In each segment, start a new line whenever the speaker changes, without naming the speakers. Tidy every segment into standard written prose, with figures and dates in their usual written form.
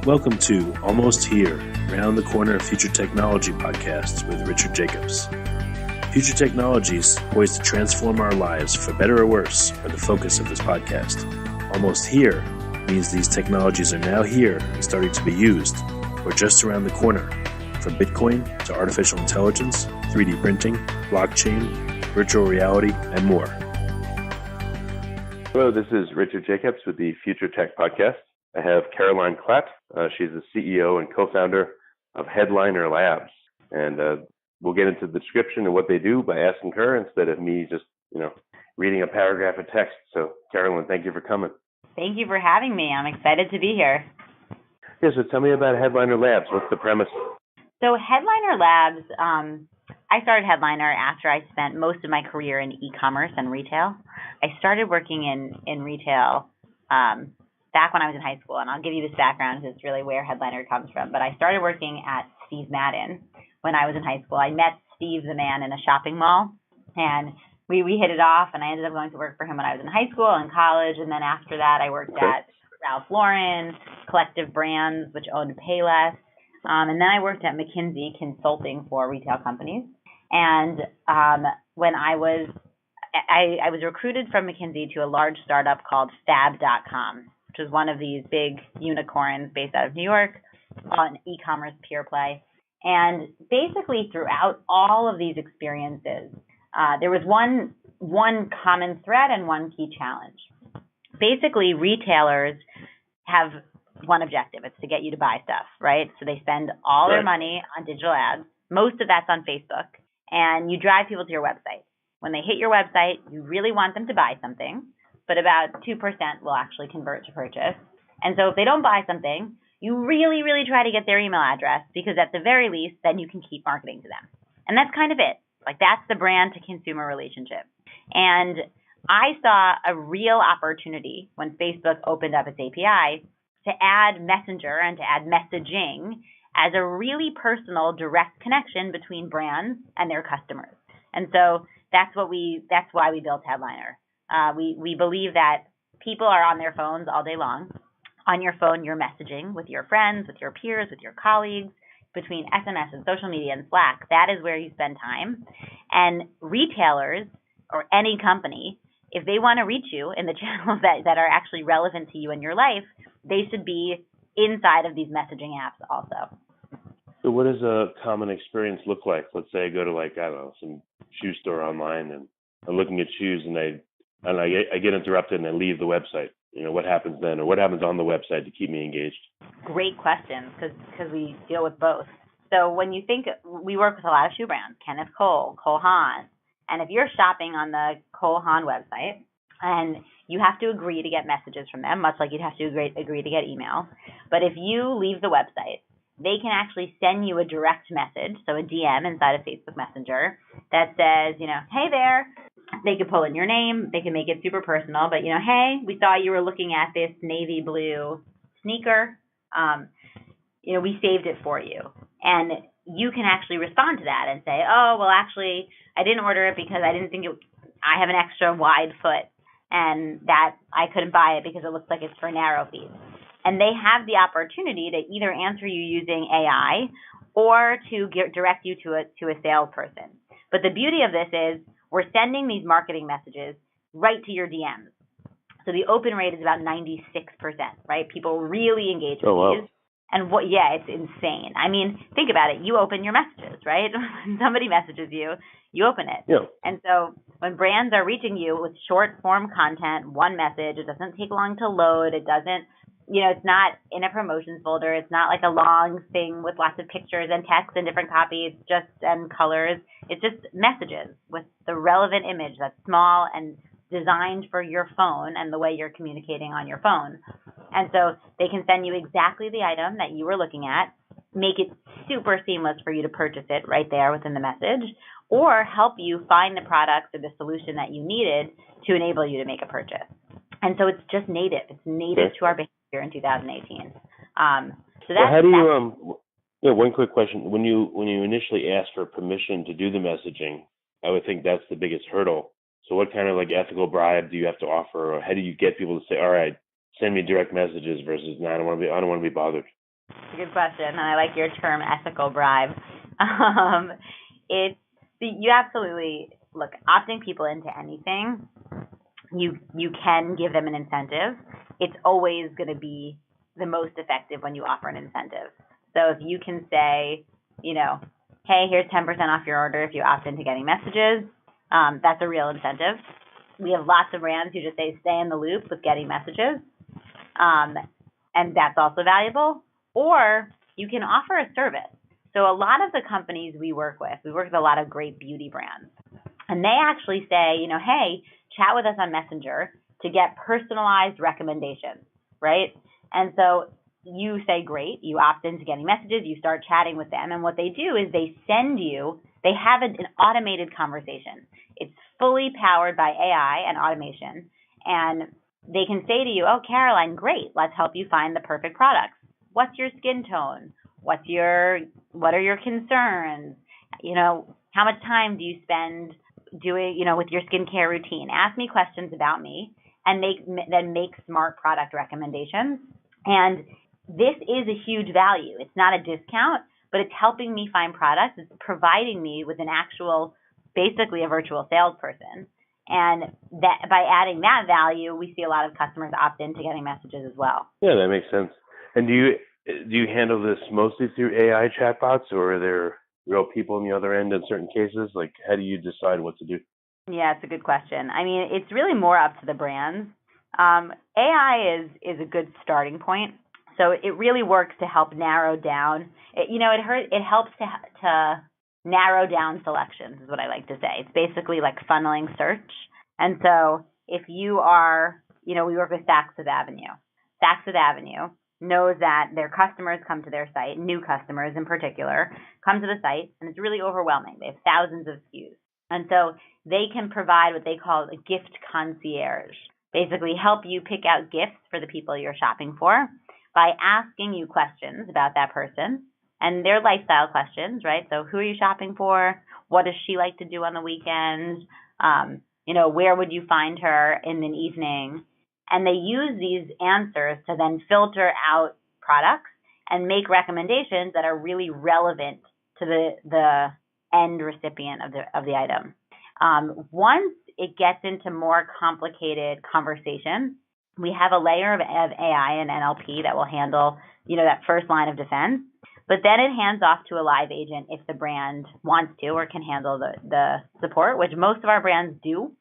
Welcome to Almost Here, Round the Corner Future Technology podcast with Richard Jacobs. Future technologies poised to transform our lives for better or worse are the focus of this podcast. Almost here means these technologies are now here and starting to be used, or just around the corner, from Bitcoin to artificial intelligence, 3D printing, blockchain, virtual reality, and more.
Hello, this is Richard Jacobs with the Future Tech Podcast. I have Caroline Klatt. She's the CEO and co-founder of Headliner Labs. And we'll get into the description of what they do by asking her instead of me just, reading a paragraph of text. So, Caroline, thank you for coming.
Thank you for having me. I'm excited to be here.
Yeah, so tell me about Headliner Labs. What's the premise?
So Headliner Labs, I started Headliner after I spent most of my career in e-commerce and retail. I started working in retail back when I was in high school, and I'll give you this background because it's really where Headliner comes from. But I started working at Steve Madden when I was in high school. I met Steve the man in a shopping mall, and we hit it off, and I ended up going to work for him when I was in high school and college. And then after that, I worked at Ralph Lauren, Collective Brands, which owned Payless. And then I worked at McKinsey consulting for retail companies. And when I was recruited from McKinsey to a large startup called Fab.com, which was one of these big unicorns based out of New York, an e-commerce pure play. And basically throughout all of these experiences, there was one common thread and one key challenge. Basically, retailers have one objective. It's to get you to buy stuff, right? So they spend all their money on digital ads. Most of that's on Facebook. And you drive people to your website. When they hit your website, you really want them to buy something, but about 2% will actually convert to purchase. And so if they don't buy something, you really, really try to get their email address because at the very least, then you can keep marketing to them. And that's kind of it. Like that's the brand to consumer relationship. And I saw a real opportunity when Facebook opened up its API to add Messenger and to add messaging as a really personal, direct connection between brands and their customers. And so that's why we built Headliner. We believe that people are on their phones all day long. On your phone, you're messaging with your friends, with your peers, with your colleagues, between SMS and social media and Slack. That is where you spend time. And retailers or any company, if they want to reach you in the channels that are actually relevant to you in your life, they should be inside of these messaging apps also.
So what does a common experience look like? Let's say I go to some shoe store online and I'm looking at shoes and I get interrupted and I leave the website. What happens then, or what happens on the website to keep me engaged?
Great questions, because we deal with both. So when you think, we work with a lot of shoe brands, Kenneth Cole, Cole Haan, and if you're shopping on the Cole Haan website, and you have to agree to get messages from them, much like you'd have to agree to get email. But if you leave the website, they can actually send you a direct message, so a DM inside of Facebook Messenger that says, hey there. They could pull in your name. They can make it super personal. But, hey, we saw you were looking at this navy blue sneaker. We saved it for you. And you can actually respond to that and say, oh, well, actually, I didn't order it because I didn't think I have an extra wide foot and that I couldn't buy it because it looks like it's for narrow feet. And they have the opportunity to either answer you using AI or to direct you to a salesperson. But the beauty of this is we're sending these marketing messages right to your DMs. So the open rate is about 96%, right? People really engage with these. And it's insane. I mean, think about it. You open your messages, right? When somebody messages you, you open it.
Yeah.
And so when brands are reaching you with short form content, one message, it doesn't take long to load. It doesn't, it's not in a promotions folder. It's not like a long thing with lots of pictures and text and different copies, and colors. It's just messages with the relevant image that's small and designed for your phone and the way you're communicating on your phone. And so they can send you exactly the item that you were looking at, make it super seamless for you to purchase it right there within the message, or help you find the products or the solution that you needed to enable you to make a purchase. And so it's just native. It's native to our behavior in 2018. So that's,
how do you, one quick question. When you initially ask for permission to do the messaging, I would think that's the biggest hurdle. So what kind of ethical bribe do you have to offer, or how do you get people to say, all right, send me direct messages versus no, I don't want to be bothered?
It's a good question, and I like your term ethical bribe. You absolutely look, opting people into anything, you can give them an incentive. It's always going to be the most effective when you offer an incentive. So if you can say, hey, here's 10% off your order if you opt into getting messages, that's a real incentive. We have lots of brands who just say stay in the loop with getting messages, and that's also valuable. Or you can offer a service. So a lot of the companies we work with a lot of great beauty brands, and they actually say, hey, chat with us on Messenger to get personalized recommendations, right? And so you say, great, you opt into getting messages, you start chatting with them, and what they do is they have an automated conversation. It's fully powered by AI and automation, and they can say to you, oh, Caroline, great, let's help you find the perfect products. What's your skin tone? What are your concerns? How much time do you spend doing, with your skincare routine? Ask me questions about me, and then make smart product recommendations. And this is a huge value. It's not a discount, but it's helping me find products. It's providing me with an actual, basically a virtual salesperson. And that by adding that value, we see a lot of customers opt into getting messages as well.
Yeah, that makes sense. And do you handle this mostly through AI chatbots, or are there real people on the other end in certain cases? Like, how do you decide what to do?
Yeah, it's a good question. I mean, it's really more up to the brands. AI is a good starting point. So it really works to help narrow down. It helps to narrow down selections, is what I like to say. It's basically like funneling search. And so if you are, we work with Saks Fifth Avenue. Saks Fifth Avenue knows that their customers come to their site, new customers in particular, come to the site, and it's really overwhelming. They have thousands of SKUs. And so they can provide what they call a gift concierge, basically help you pick out gifts for the people you're shopping for by asking you questions about that person and their lifestyle questions, right? So who are you shopping for? What does she like to do on the weekend? Where would you find her in an evening? And they use these answers to then filter out products and make recommendations that are really relevant to the end recipient of the item. Once it gets into more complicated conversations, we have a layer of AI and NLP that will handle, that first line of defense. But then it hands off to a live agent if the brand wants to or can handle the support, which most of our brands do,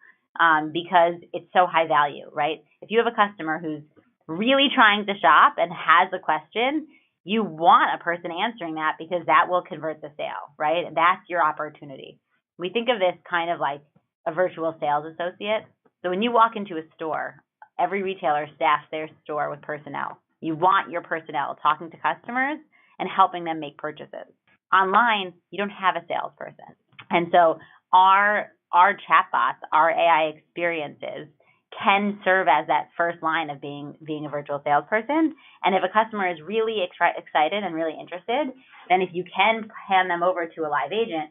because it's so high value, right? If you have a customer who's really trying to shop and has a question, you want a person answering that because that will convert the sale, right? That's your opportunity. We think of this kind of like a virtual sales associate. So when you walk into a store, every retailer staffs their store with personnel. You want your personnel talking to customers and helping them make purchases. Online, you don't have a salesperson. And so our chatbots, our AI experiences can serve as that first line of being a virtual salesperson. And if a customer is really excited and really interested, then if you can hand them over to a live agent,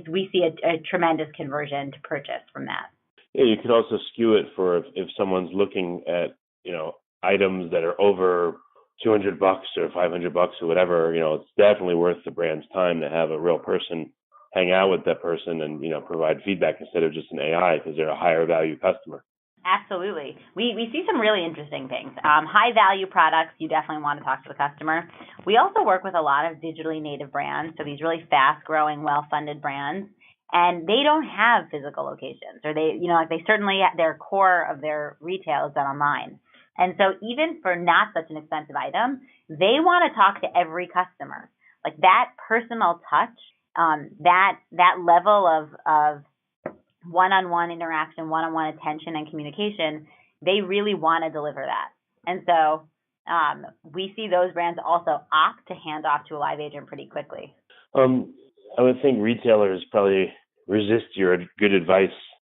we see a tremendous conversion to purchase from that.
Yeah, you could also skew it for if someone's looking at, items that are over $200 or $500 or whatever, it's definitely worth the brand's time to have a real person hang out with that person and, provide feedback instead of just an AI because they're a higher value customer.
Absolutely. We see some really interesting things. High value products, you definitely want to talk to the customer. We also work with a lot of digitally native brands, so these really fast growing, well-funded brands, and they don't have physical locations, or they certainly, their core of their retail is done online. And so even for not such an expensive item, they want to talk to every customer. Like that personal touch, that level of one-on-one interaction, one-on-one attention and communication, they really want to deliver that. And so we see those brands also opt to hand off to a live agent pretty quickly.
I would think retailers probably resist your good advice,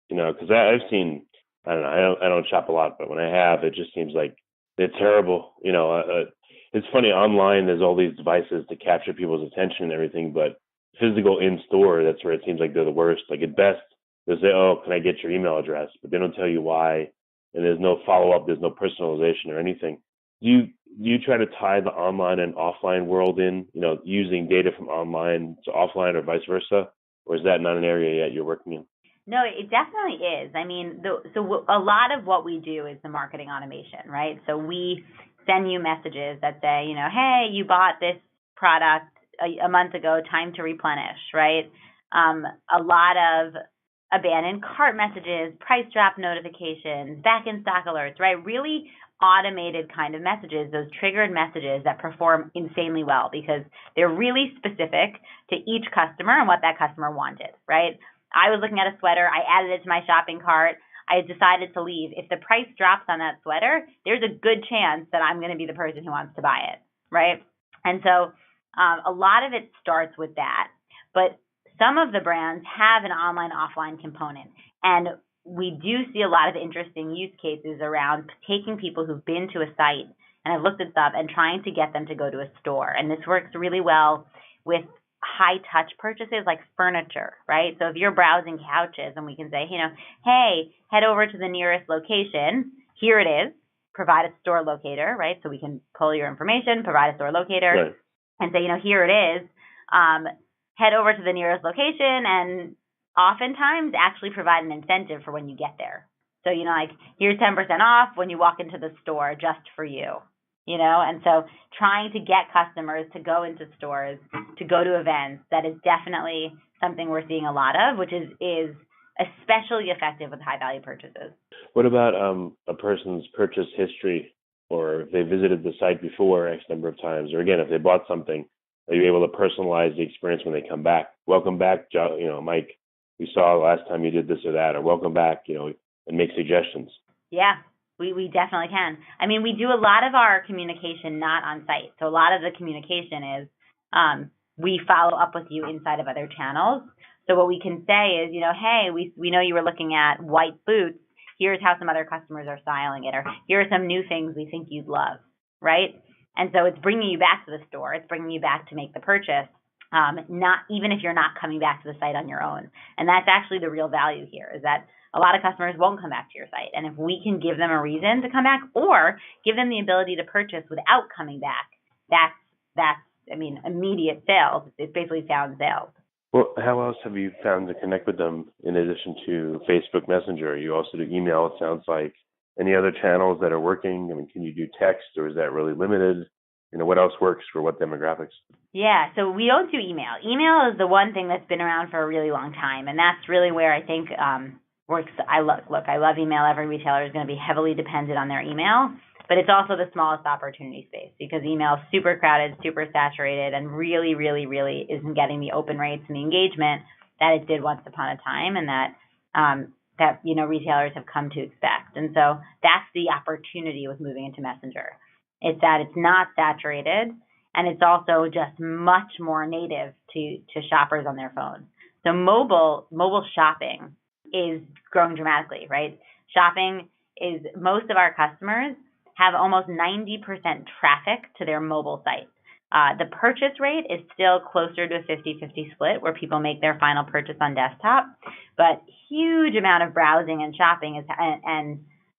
because I've seen, I don't know, I don't shop a lot, but when I have, it just seems like they're terrible. It's funny, online there's all these devices to capture people's attention and everything, but physical in-store, that's where it seems like they're the worst. Like at best, they'll say, oh, can I get your email address? But they don't tell you why, and there's no follow-up, there's no personalization or anything. Do you try to tie the online and offline world in, using data from online to offline or vice versa? Or is that not an area yet you're working in?
No, it definitely is. I mean, a lot of what we do is the marketing automation, right? So we send you messages that say, hey, you bought this product a month ago, time to replenish, right? A lot of abandoned cart messages, price drop notifications, back in stock alerts, right? Really automated kind of messages, those triggered messages that perform insanely well because they're really specific to each customer and what that customer wanted, right? I was looking at a sweater. I added it to my shopping cart. I decided to leave. If the price drops on that sweater, there's a good chance that I'm going to be the person who wants to buy it, right? And so a lot of it starts with that. But some of the brands have an online-offline component. And we do see a lot of interesting use cases around taking people who've been to a site and have looked at stuff and trying to get them to go to a store. And this works really well with high touch purchases like furniture, right? So if you're browsing couches and we can say, hey, head over to the nearest location. Here it is. Provide a store locator, right? So we can pull your information, provide a store locator,
Right.
and say, here it is. Head over to the nearest location and oftentimes actually provide an incentive for when you get there. So, here's 10% off when you walk into the store just for you. And so trying to get customers to go into stores, to go to events, that is definitely something we're seeing a lot of, which is especially effective with high value purchases.
What about a person's purchase history, or if they visited the site before X number of times, or again, if they bought something, are you able to personalize the experience when they come back? Welcome back, Mike. We saw last time you did this or that, or welcome back, and make suggestions.
Yeah. We definitely can. I mean, we do a lot of our communication not on site. So a lot of the communication is we follow up with you inside of other channels. So what we can say is, hey, we know you were looking at white boots. Here's how some other customers are styling it, or here are some new things we think you'd love, right? And so it's bringing you back to the store. It's bringing you back to make the purchase, not even if you're not coming back to the site on your own. And that's actually the real value here, is that a lot of customers won't come back to your site. And if we can give them a reason to come back or give them the ability to purchase without coming back, that's immediate sales. It's basically found sales.
Well, how else have you found to connect with them in addition to Facebook Messenger? You also do email, it sounds like. Any other channels that are working? I mean, can you do text, or is that really limited? What else works for what demographics?
Yeah, so we don't do email. Email is the one thing that's been around for a really long time, and that's really where I think works. I love email. Every retailer is going to be heavily dependent on their email, but it's also the smallest opportunity space because email is super crowded, super saturated, and really, really, really isn't getting the open rates and the engagement that it did once upon a time, and that retailers have come to expect. And so that's the opportunity with moving into Messenger. It's that it's not saturated, and it's also just much more native to shoppers on their phone. So mobile shopping is growing dramatically, right? Shopping is, most of our customers have almost 90% traffic to their mobile site. The purchase rate is still closer to a 50-50 split where people make their final purchase on desktop, but huge amount of browsing and shopping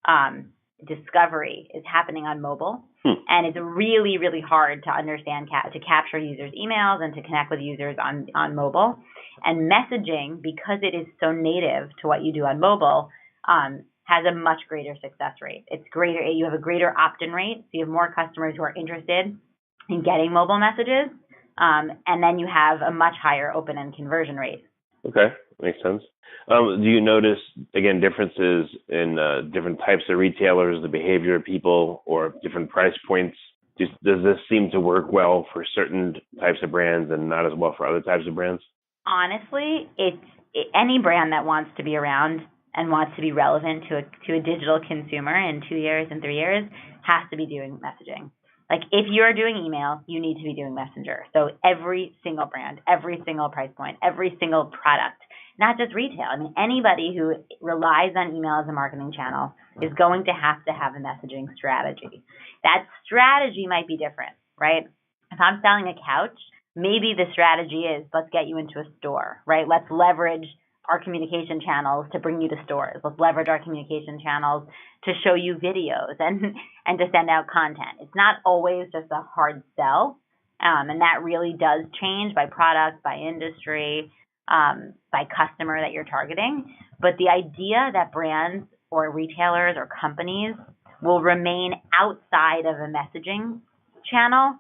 and discovery is happening on mobile. And it's really, really hard to understand, to capture users' emails and to connect with users on mobile. And messaging, because it is so native to what you do on mobile, has a much greater success rate. It's greater. You have a greater opt-in rate, so you have more customers who are interested in getting mobile messages, and then you have a much higher open and conversion rate.
Okay, makes sense. Do you notice, again, differences in different types of retailers, the behavior of people, or different price points? Does this seem to work well for certain types of brands and not as well for other types of brands?
Honestly, any brand that wants to be around and wants to be relevant to a digital consumer in 2 years and 3 years has to be doing messaging. Like, if you're doing email, you need to be doing Messenger. So every single brand, every single price point, every single product, not just retail. I mean, anybody who relies on email as a marketing channel is going to have a messaging strategy. That strategy might be different, right? If I'm selling a couch, maybe the strategy is, let's get you into a store, right? Let's leverage our communication channels to bring you to stores. Let's leverage our communication channels to show you videos and to send out content. It's not always just a hard sell, and that really does change by product, by industry, by customer that you're targeting. But the idea that brands or retailers or companies will remain outside of a messaging channel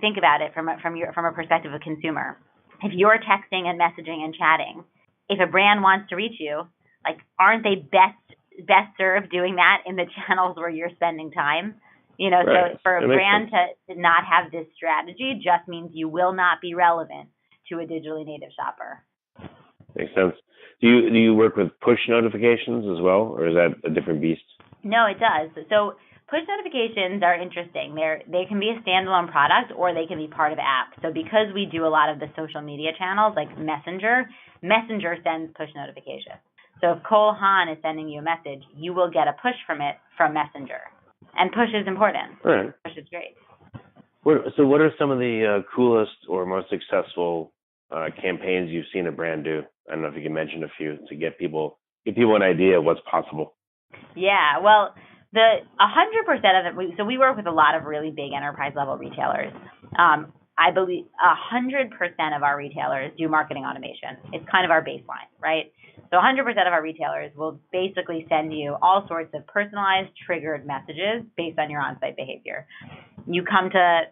think about it from a perspective of a consumer. If you're texting and messaging and chatting, if a brand wants to reach you, like, aren't they best served doing that in the channels where you're spending time?
Right.
So for a brand to not have this strategy just means you will not be relevant to a digitally native shopper.
Makes sense. Do you work with push notifications as well, or is that a different beast?
No, it does. So push notifications are interesting. They can be a standalone product or they can be part of apps. So because we do a lot of the social media channels like Messenger sends push notifications. So if Cole Haan is sending you a message, you will get a push from Messenger. And push is important.
All right.
Push is great.
So what are some of the coolest or most successful campaigns you've seen a brand do? I don't know if you can mention a few to get people an idea of what's possible.
Yeah, well, 100% of it. So we work with a lot of really big enterprise level retailers. I believe 100% of our retailers do marketing automation. It's kind of our baseline, right? So 100% of our retailers will basically send you all sorts of personalized, triggered messages based on your on-site behavior. You come to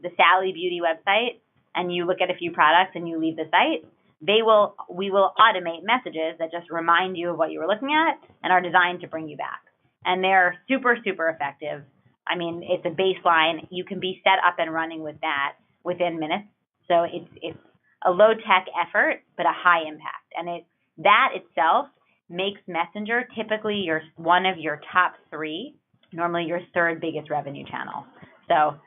the Sally Beauty website and you look at a few products and you leave the site. We will automate messages that just remind you of what you were looking at and are designed to bring you back. And they're super, super effective. I mean, it's a baseline. You can be set up and running with that within minutes. So it's a low tech effort, but a high impact. And that itself makes Messenger typically one of your top three, normally your third biggest revenue channel. So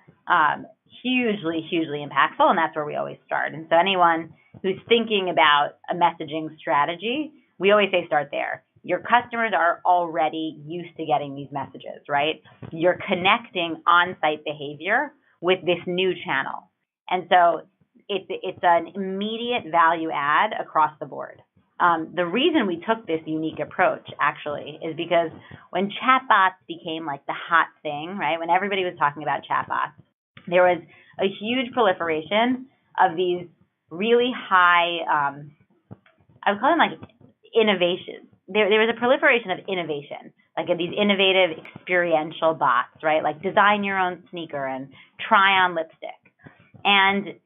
hugely, hugely impactful, and that's where we always start. And so anyone who's thinking about a messaging strategy, we always say start there. Your customers are already used to getting these messages, right? You're connecting on-site behavior with this new channel. And so it's an immediate value add across the board. The reason we took this unique approach, actually, is because when chatbots became like the hot thing, right, when everybody was talking about chatbots, there was a huge proliferation of these really high, I would call them like innovations. There was a proliferation of innovation, like these innovative experiential bots, right? Like design your own sneaker and try on lipstick. And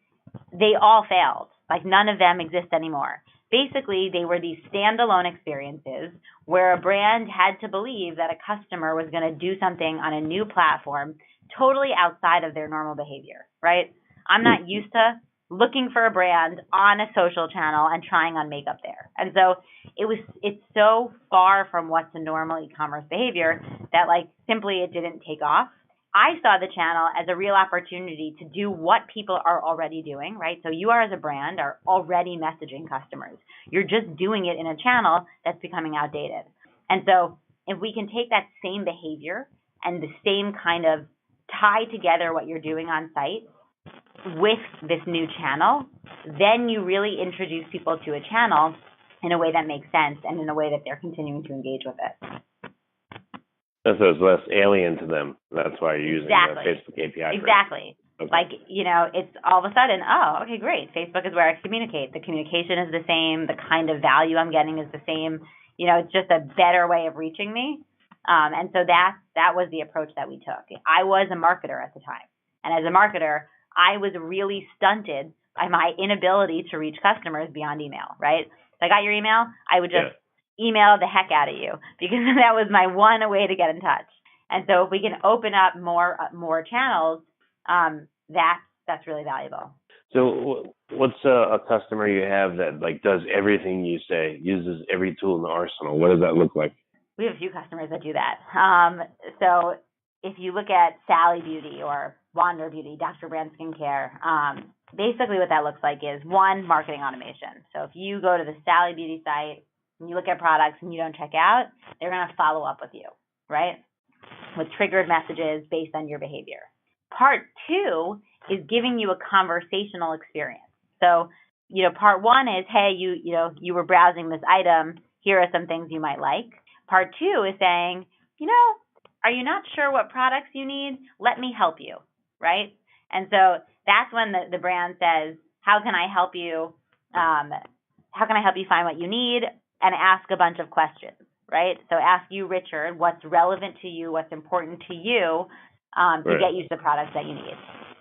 they all failed. Like none of them exist anymore. Basically, they were these standalone experiences where a brand had to believe that a customer was going to do something on a new platform totally outside of their normal behavior, right? I'm not used to looking for a brand on a social channel and trying on makeup there. And so it's so far from what's a normal e-commerce behavior that like simply it didn't take off. I saw the channel as a real opportunity to do what people are already doing, right? So you are as a brand are already messaging customers. You're just doing it in a channel that's becoming outdated. And so if we can take that same behavior and the same kind of tie together what you're doing on site with this new channel, then you really introduce people to a channel in a way that makes sense and in a way that they're continuing to engage with it.
So it's less alien to them. That's why you're using the Facebook API.
Exactly.
Okay.
Like, it's all of a sudden, oh, okay, great. Facebook is where I communicate. The communication is the same. The kind of value I'm getting is the same. It's just a better way of reaching me. And so that was the approach that we took. I was a marketer at the time. And as a marketer, I was really stunted by my inability to reach customers beyond email, right? So I got your email. I would just email the heck out of you because that was my one way to get in touch. And so if we can open up more channels, that's really valuable.
So what's a customer you have that like does everything you say, uses every tool in the arsenal? What does that look like?
We have a few customers that do that. So if you look at Sally Beauty or Wander Beauty, Dr. Brand Skincare, basically what that looks like is one, marketing automation. So if you go to the Sally Beauty site and you look at products and you don't check out, they're going to follow up with you, right? With triggered messages based on your behavior. Part two is giving you a conversational experience. So part one is, hey, you were browsing this item. Here are some things you might like. Part two is saying, are you not sure what products you need? Let me help you, right? And so that's when the brand says, how can I help you? How can I help you find what you need? And ask a bunch of questions, right? So ask you, Richard, what's relevant to you, what's important to you to get you the products that you need.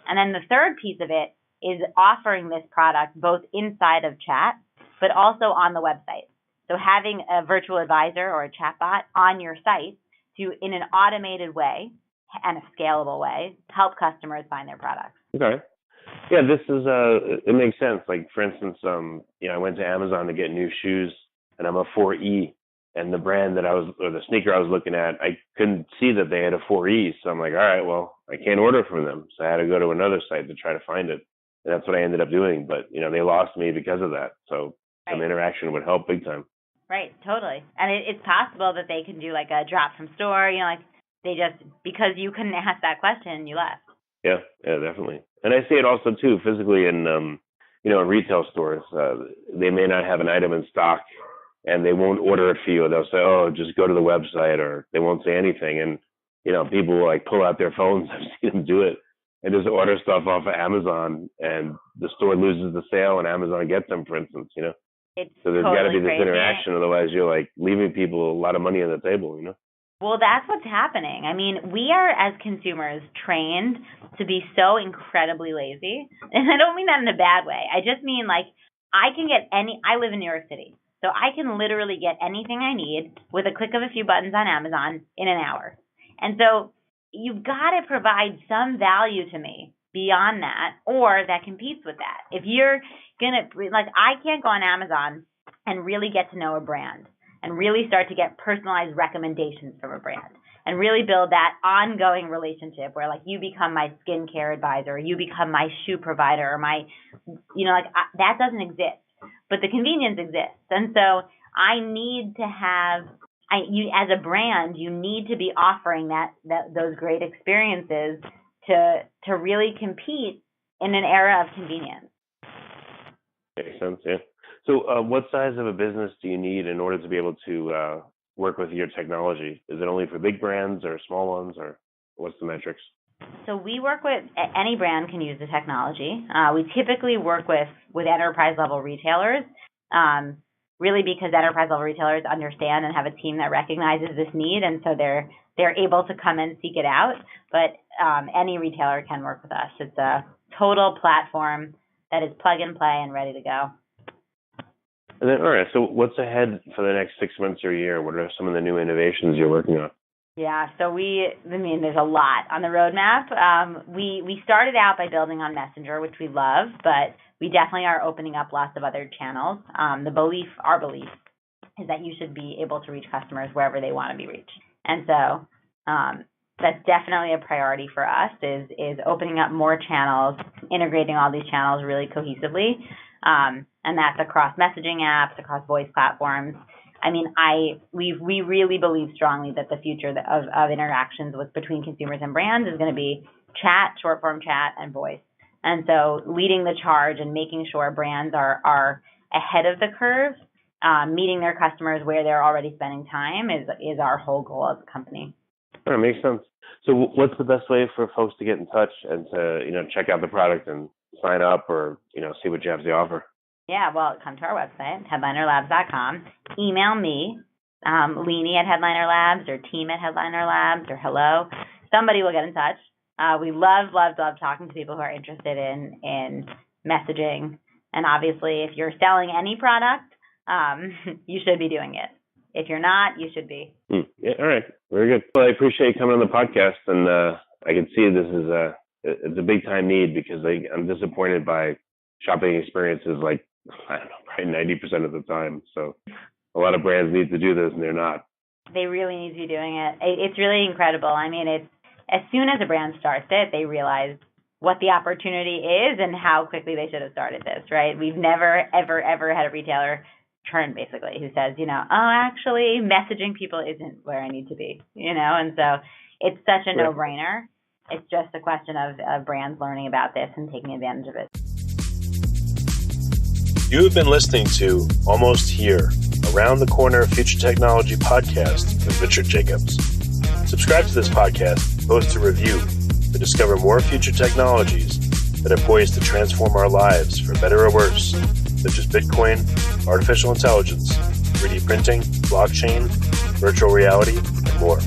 And then the third piece of it is offering this product both inside of chat, but also on the website. So having a virtual advisor or a chatbot on your site to, in an automated way and a scalable way, help customers find their products.
Okay. Yeah, this is it makes sense. Like, for instance, I went to Amazon to get new shoes, and I'm a 4E, and the brand that the sneaker I was looking at, I couldn't see that they had a 4E. So I'm like, all right, well, I can't order from them. So I had to go to another site to try to find it. And that's what I ended up doing. But, they lost me because of that. So some interaction would help big time.
Right, totally. And it's possible that they can do like a drop from store, they just, because you couldn't ask that question, you left.
Yeah, definitely. And I see it also too, physically in retail stores. They may not have an item in stock and they won't order it for you. They'll say, oh, just go to the website, or they won't say anything. And, people will like pull out their phones. I've seen them do it and just order stuff off of Amazon, and the store loses the sale and Amazon gets them, for instance, So there's got to be this interaction. Otherwise, you're like leaving people a lot of money on the table,
Well, that's what's happening. I mean, we are, as consumers, trained to be so incredibly lazy. And I don't mean that in a bad way. I just mean, I live in New York City, so I can literally get anything I need with a click of a few buttons on Amazon in an hour. And so you've got to provide some value to me beyond that, or that competes with that. If you're going to, I can't go on Amazon and really get to know a brand and really start to get personalized recommendations from a brand and really build that ongoing relationship where you become my skincare advisor, or you become my shoe provider, or my, that doesn't exist, but the convenience exists. And so I need to have, as a brand, you need to be offering those great experiences to really compete in an era of convenience.
Makes sense, yeah. So what size of a business do you need in order to be able to work with your technology? Is it only for big brands or small ones, or what's the metrics?
So we work with, any brand can use the technology. We typically work with enterprise level retailers, really because enterprise level retailers understand and have a team that recognizes this need, and so they're able to come and seek it out. But any retailer can work with us. It's a total platform that is plug and play and ready to go.
And then, all right, so what's ahead for the next 6 months or a year? What are some of the new innovations you're working on?
Yeah, so there's a lot on the roadmap. We started out by building on Messenger, which we love, but we definitely are opening up lots of other channels. Our belief is that you should be able to reach customers wherever they want to be reached. And so that's definitely a priority for us, is opening up more channels, integrating all these channels really cohesively. And that's across messaging apps, across voice platforms. I mean, we really believe strongly that the future of interactions between consumers and brands is going to be chat, short form chat, and voice. And so leading the charge and making sure brands are ahead of the curve, meeting their customers where they're already spending time is our whole goal as a company.
That makes sense. So what's the best way for folks to get in touch and to, check out the product and sign up, or, see what you have to offer?
Yeah, well, come to our website, headlinerlabs.com. Email me, Leanie at Headliner Labs, or team at Headliner Labs, or hello. Somebody will get in touch. We love talking to people who are interested in messaging. And obviously, if you're selling any product, you should be doing it. If you're not, you should be.
Yeah, all right. Very good. Well, I appreciate you coming on the podcast. And I can see this is it's a big time need, because I'm disappointed by shopping experiences probably 90% of the time. So a lot of brands need to do this, and they're not.
They really need to be doing it. It's really incredible. I mean, it's as soon as a brand starts it, they realize what the opportunity is and how quickly they should have started this, right? We've never, ever, ever had a retailer turn, basically, who says, actually, messaging people isn't where I need to be, And so it's such a no-brainer. It's just a question of brands learning about this and taking advantage of it.
You have been listening to Almost Here, Around the Corner Future Technology podcast with Richard Jacobs. Subscribe to this podcast, post a review to discover more future technologies that are poised to transform our lives for better or worse, such as Bitcoin, artificial intelligence, 3D printing, blockchain, virtual reality, and more.